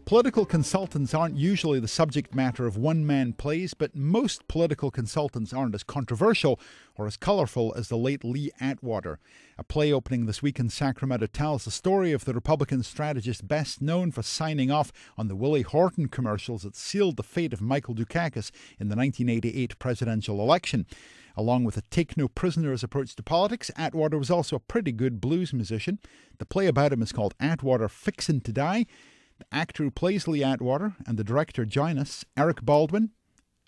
Political consultants aren't usually the subject matter of one-man plays, but most political consultants aren't as controversial or as colourful as the late Lee Atwater. A play opening this week in Sacramento tells the story of the Republican strategist best known for signing off on the Willie Horton commercials that sealed the fate of Michael Dukakis in the 1988 presidential election. Along with a take-no-prisoners approach to politics, Atwater was also a pretty good blues musician. The play about him is called Atwater Fixin' to Die. The actor who plays Lee Atwater and the director join us, Eric Baldwin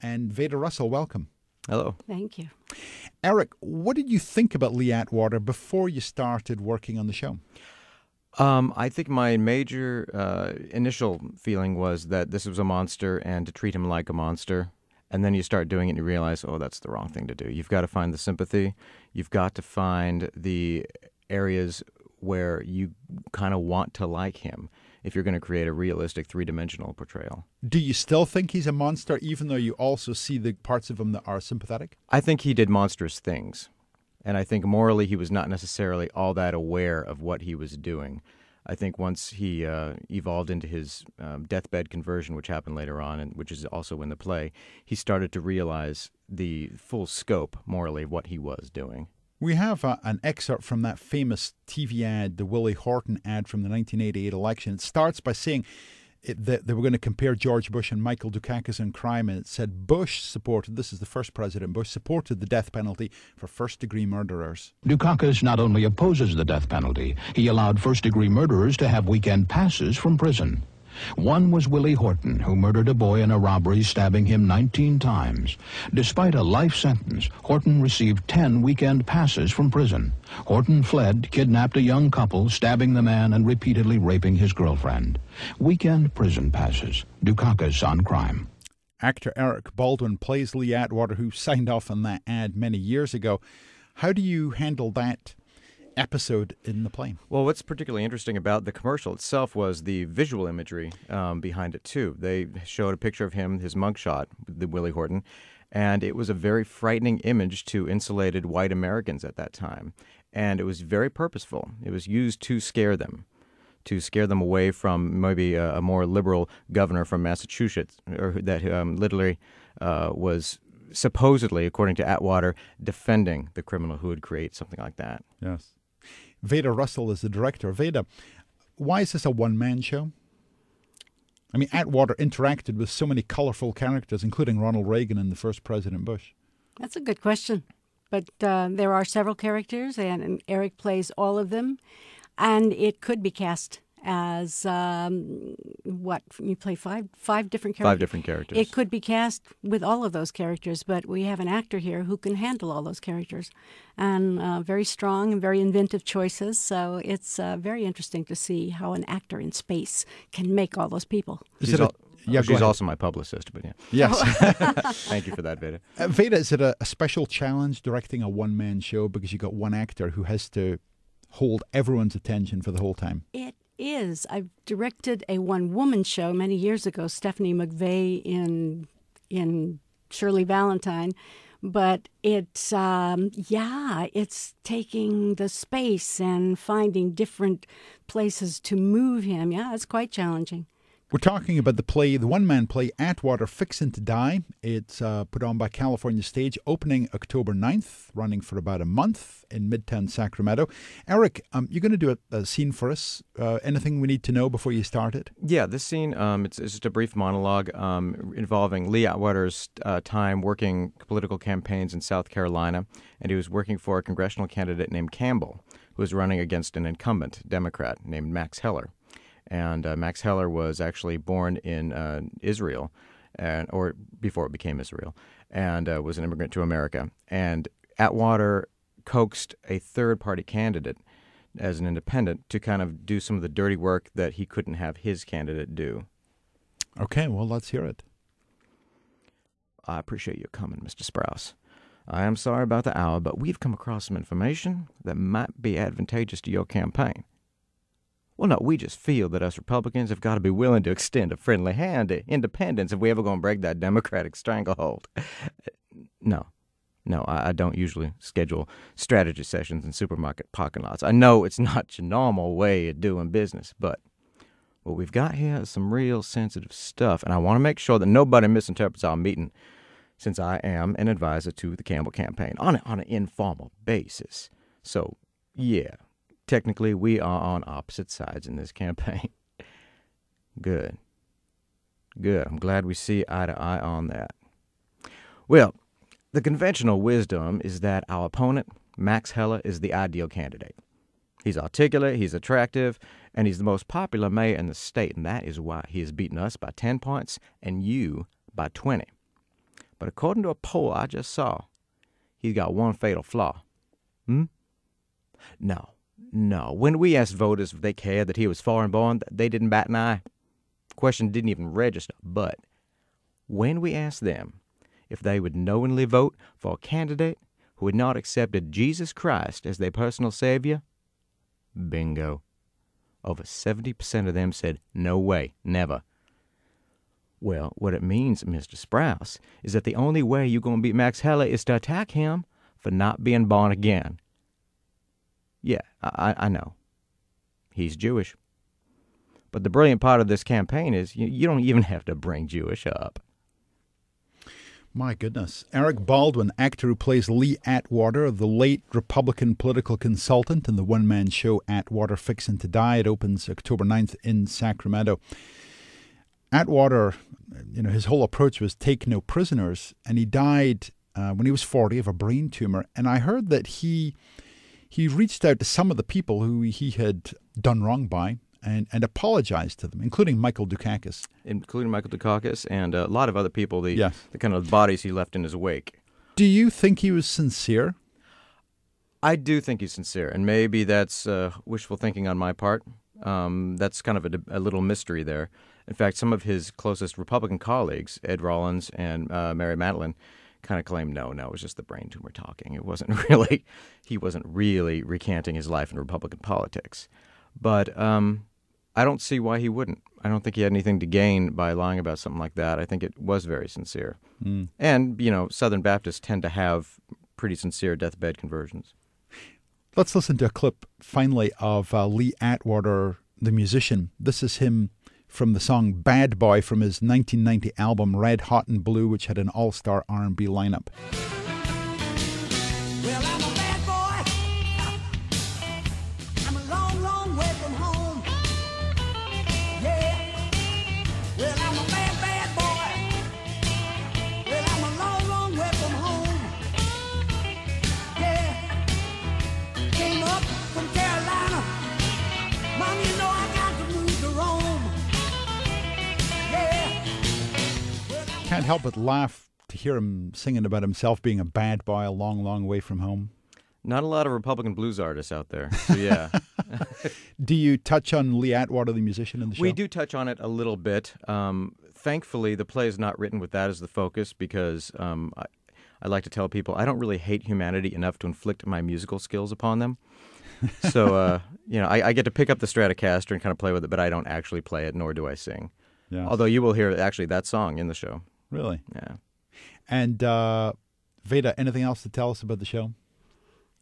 and Veda Russell. Welcome. Hello. Thank you. Eric, what did you think about Lee Atwater before you started working on the show? I think my major initial feeling was that this was a monster and to treat him like a monster. And then you start doing it and you realize, oh, that's the wrong thing to do. You've got to find the sympathy. You've got to find the areas where you kind of want to like him if you're going to create a realistic three-dimensional portrayal. Do you still think he's a monster, even though you also see the parts of him that are sympathetic? I think he did monstrous things. And I think morally he was not necessarily all that aware of what he was doing. I think once he evolved into his deathbed conversion, which happened later on, and which is also in the play, he started to realize the full scope, morally, of what he was doing. We have an excerpt from that famous TV ad, the Willie Horton ad from the 1988 election. It starts by saying that they were going to compare George Bush and Michael Dukakis in crime, and it said Bush supported, this is the first President Bush, supported the death penalty for first-degree murderers. Dukakis not only opposes the death penalty, he allowed first-degree murderers to have weekend passes from prison. One was Willie Horton, who murdered a boy in a robbery, stabbing him 19 times. Despite a life sentence, Horton received 10 weekend passes from prison. Horton fled, kidnapped a young couple, stabbing the man and repeatedly raping his girlfriend. Weekend prison passes. Dukakis on crime. Actor Eric Baldwin plays Lee Atwater, who signed off on that ad many years ago. How do you handle that episode in the play? Well, what's particularly interesting about the commercial itself was the visual imagery behind it, too. They showed a picture of him, his mugshot, the Willie Horton, and it was a very frightening image to insulated white Americans at that time. And it was very purposeful. It was used to scare them away from maybe a more liberal governor from Massachusetts, or that literally was supposedly, according to Atwater, defending the criminal who would create something like that. Yes. Veda Russell is the director. Veda, why is this a one-man show? I mean, Atwater interacted with so many colorful characters, including Ronald Reagan and the first President Bush. That's a good question. But there are several characters, and Eric plays all of them. And it could be cast as, you play five different characters? 5 different characters. It could be cast with all of those characters, but we have an actor here who can handle all those characters. And very strong and very inventive choices, so it's very interesting to see how an actor in space can make all those people. She's also my publicist, but yeah. Yes. Thank you for that, Veda. Veda, is it a special challenge directing a one-man show because you got one actor who has to hold everyone's attention for the whole time? It is. I've directed a one-woman show many years ago, Stephanie McVeigh in Shirley Valentine, but it's taking the space and finding different places to move him. Yeah, it's quite challenging. We're talking about the play, the one-man play, Atwater Fixin' to Die. It's put on by California Stage, opening October 9th, running for about a month in Midtown Sacramento. Eric, you're going to do a scene for us. Anything we need to know before you start it? Yeah, this scene, it's just a brief monologue involving Lee Atwater's time working political campaigns in South Carolina, and he was working for a congressional candidate named Campbell, who was running against an incumbent Democrat named Max Heller. And Max Heller was actually born in Israel, or before it became Israel, and was an immigrant to America. And Atwater coaxed a third-party candidate as an independent to kind of do some of the dirty work that he couldn't have his candidate do. Okay, well, let's hear it. I appreciate you coming, Mr. Sprouse. I am sorry about the hour, but we've come across some information that might be advantageous to your campaign. Well, no, we just feel that us Republicans have got to be willing to extend a friendly hand to independents if we ever going to break that Democratic stranglehold. No, I don't usually schedule strategy sessions in supermarket parking lots. I know it's not your normal way of doing business, but what we've got here is some real sensitive stuff, and I want to make sure that nobody misinterprets our meeting, since I am an advisor to the Campbell campaign on an informal basis. So, yeah, technically we are on opposite sides in this campaign. Good. Good. I'm glad we see eye to eye on that. Well, the conventional wisdom is that our opponent, Max Heller, is the ideal candidate. He's articulate, he's attractive, and he's the most popular mayor in the state, and that is why he has beaten us by 10 points and you by 20. But according to a poll I just saw, he's got one fatal flaw. No. When we asked voters if they cared that he was foreign-born, they didn't bat an eye. Question didn't even register. But when we asked them if they would knowingly vote for a candidate who had not accepted Jesus Christ as their personal savior, bingo. Over 70% of them said, no way, never. Well, what it means, Mr. Sprouse, is that the only way you're going to beat Max Heller is to attack him for not being born again. Yeah, I know. He's Jewish. But the brilliant part of this campaign is you don't even have to bring Jewish up. My goodness. Eric Baldwin, actor who plays Lee Atwater, the late Republican political consultant in the one-man show Atwater Fixin' to Die. It opens October 9th in Sacramento. Atwater, his whole approach was take no prisoners, and he died when he was 40 of a brain tumor. And I heard that he reached out to some of the people who he had done wrong by and apologized to them, including Michael Dukakis. Including Michael Dukakis and a lot of other people, the kind of bodies he left in his wake. Do you think he was sincere? I do think he's sincere, and maybe that's wishful thinking on my part. That's kind of a little mystery there. In fact, some of his closest Republican colleagues, Ed Rollins and Mary Madeline, kind of claimed no, it was just the brain tumor talking. He wasn't really recanting his life in Republican politics. But I don't see why he wouldn't. I don't think he had anything to gain by lying about something like that. I think it was very sincere. And, Southern Baptists tend to have pretty sincere deathbed conversions. Let's listen to a clip, finally, of Lee Atwater, the musician. This is him from the song Bad Boy from his 1990 album Red, Hot and Blue, which had an all-star R&B lineup. Well, I'm a bad boy. I'm a long, long way from home. Yeah. Well, I'm a bad, bad boy. Well, I'm a long, long way from home. Yeah. Came up from Carolina. Mom, you know I got to move to Rome. Yeah. Can't help but laugh to hear him singing about himself being a bad boy a long, long way from home. Not a lot of Republican blues artists out there, so yeah. Do you touch on Lee Atwater, the musician, in the show? We do touch on it a little bit. Thankfully, the play is not written with that as the focus because I like to tell people I don't really hate humanity enough to inflict my musical skills upon them. So, I get to pick up the Stratocaster and kind of play with it, but I don't actually play it, nor do I sing. Yes. Although you will hear actually that song in the show. Really? Yeah. And Veda, anything else to tell us about the show?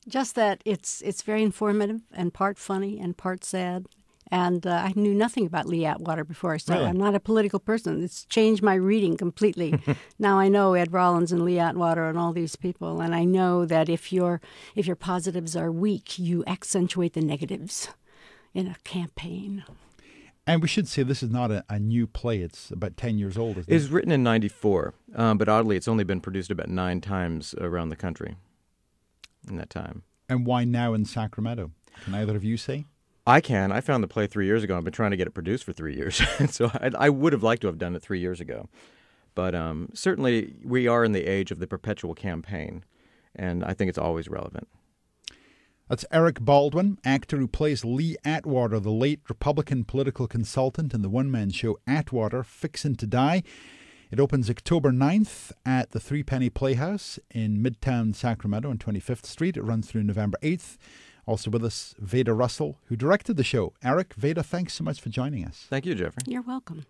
Just that it's very informative and part funny and part sad. And I knew nothing about Lee Atwater before I started. Really? I'm not a political person. It's changed my reading completely. Now I know Ed Rollins and Lee Atwater and all these people, and I know that if your positives are weak, you accentuate the negatives in a campaign. And we should say this is not a new play. It's about 10 years old, isn't it? It was written in 94, but oddly, it's only been produced about 9 times around the country in that time. And why now in Sacramento? Can either of you say? I can. I found the play 3 years ago. I've been trying to get it produced for 3 years. So I would have liked to have done it 3 years ago. But certainly we are in the age of the perpetual campaign, and I think it's always relevant. That's Eric Baldwin, actor who plays Lee Atwater, the late Republican political consultant in the one-man show Atwater Fixin' to Die. It opens October 9th at the Three Penny Playhouse in Midtown Sacramento on 25th Street. It runs through November 8th. Also with us, Veda Russell, who directed the show. Eric, Veda, thanks so much for joining us. Thank you, Jeffrey. You're welcome.